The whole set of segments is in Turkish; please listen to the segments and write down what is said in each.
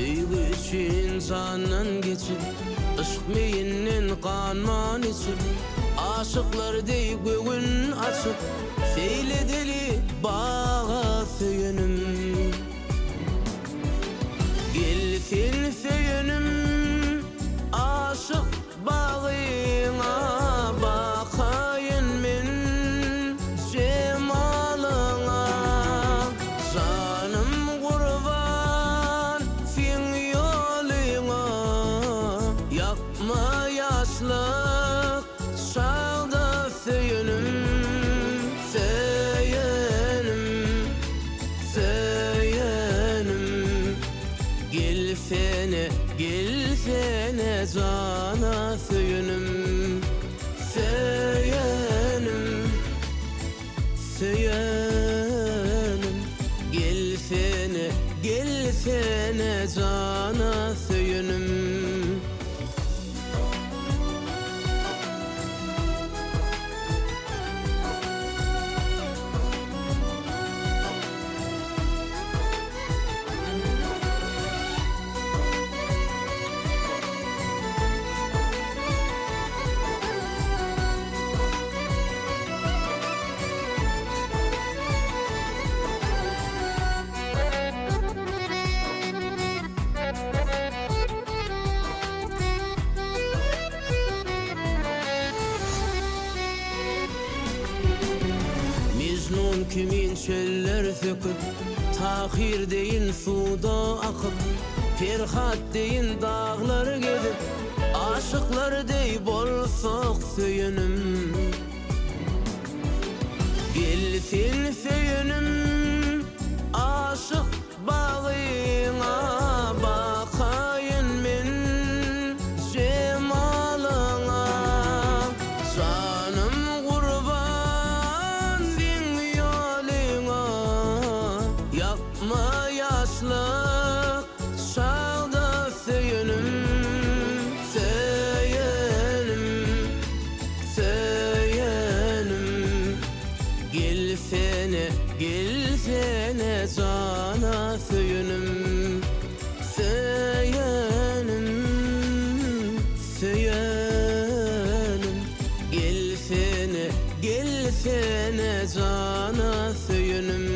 Süygü için candan geçip, ışık meyinden kanman içip, aşıklar deyip göğün açıp, feyle deli bağa söyünüm. Gel sen söyünüm, aşık bağına bakayın men cemalına. Canım kurban sen yoluna, yapma yaşlık çağda söyünüm. Gelsene cana söyünüm, söyünüm, söyünüm. Gelsene cana söyünüm. Mecnun kimin çöller söküp, Tahir deyin suda akıp, Ferhat deyin dağlar gezip, aşıklar dey bolsak söyünüm. Gelsin söyünüm, aşık bağına bakayın men cemalına. Canım kurban sen yoluna, yapma yaşlık çağda söyünüm. Söyünüm, söyünüm. Gelsene cana söyünüm. Söyünüm, söyünüm. Gelsene cana söyünüm.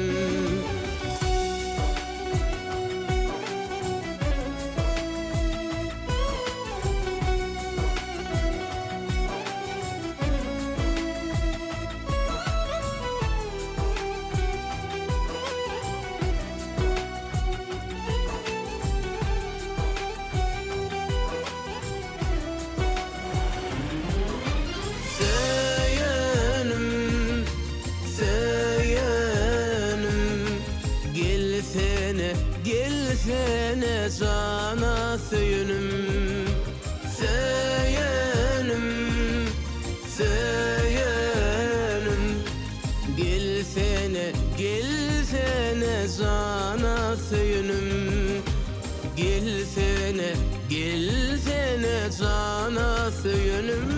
Gelsene cana söyünüm. Söyünüm, söyünüm. Gelsene cana söyünüm. Gelsene cana söyünüm.